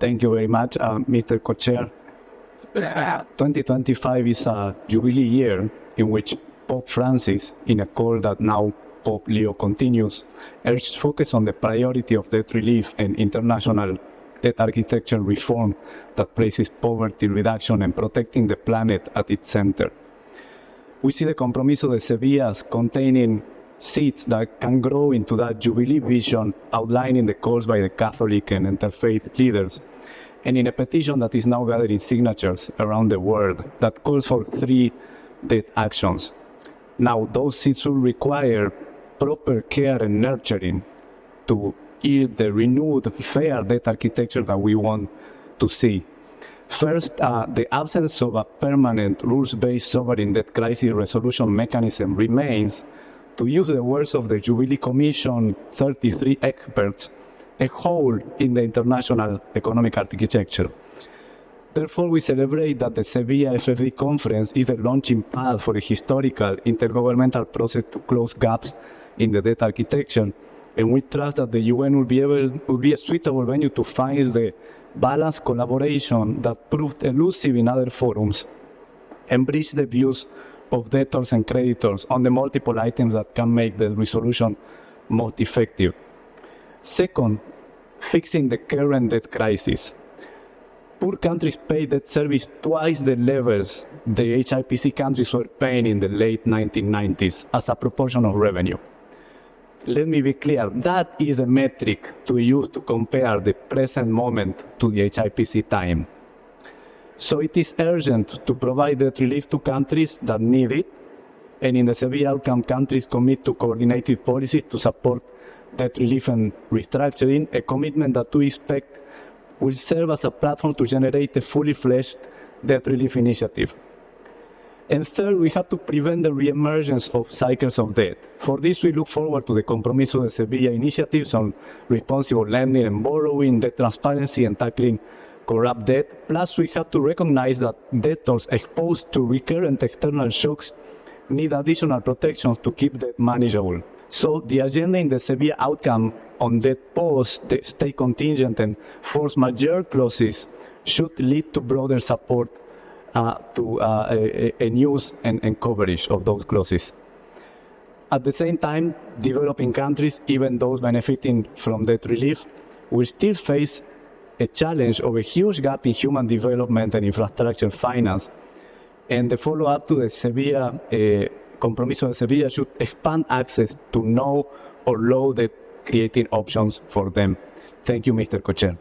Thank you very much, Mr. Co-Chair. 2025 is a Jubilee year in which Pope Francis, in a call that now Pope Leo continues, urged focus on the priority of debt relief and international debt architecture reform that places poverty reduction and protecting the planet at its center. We see the Compromiso de Sevilla as containing seeds that can grow into that Jubilee vision outlined in the calls by the Catholic and interfaith leaders, and in a petition that is now gathering signatures around the world that calls for 3 debt actions. Now, those seeds will require proper care and nurturing to yield the renewed, fair debt architecture that we want to see. First, the absence of a permanent rules-based sovereign debt crisis resolution mechanism remains, to use the words of the Jubilee Commission 33 experts, a hole in the international economic architecture. Therefore, we celebrate that the Sevilla FFD conference is the launching pad for a historical intergovernmental process to close gaps in the debt architecture, and we trust that the UN will be a suitable venue to find the balanced collaboration that proved elusive in other forums and bridge the views of debtors and creditors on the multiple items that can make the resolution most effective. Second, fixing the current debt crisis. Poor countries pay debt service twice the levels the HIPC countries were paying in the late 1990s as a proportion of revenue. Let me be clear, that is the metric to use to compare the present moment to the HIPC time. So it is urgent to provide debt relief to countries that need it, and in the Sevilla outcome, countries commit to coordinated policies to support debt relief and restructuring, a commitment that we expect will serve as a platform to generate a fully fledged debt relief initiative. And third, we have to prevent the reemergence of cycles of debt. For this, we look forward to the Compromiso de Sevilla initiatives on responsible lending and borrowing, debt transparency, and tackling corrupt debt. Plus, we have to recognize that debtors exposed to recurrent external shocks need additional protections to keep debt manageable. So the agenda in the Sevilla outcome on debt pause, the state contingent and force majeure clauses should lead to broader support to a use and coverage of those clauses. At the same time, developing countries, even those benefiting from debt relief, will still face a challenge of a huge gap in human development and infrastructure finance. And the follow-up to the Sevilla Compromiso de Sevilla should expand access to no or low debt creating options for them. Thank you, Mr. Co-Chair.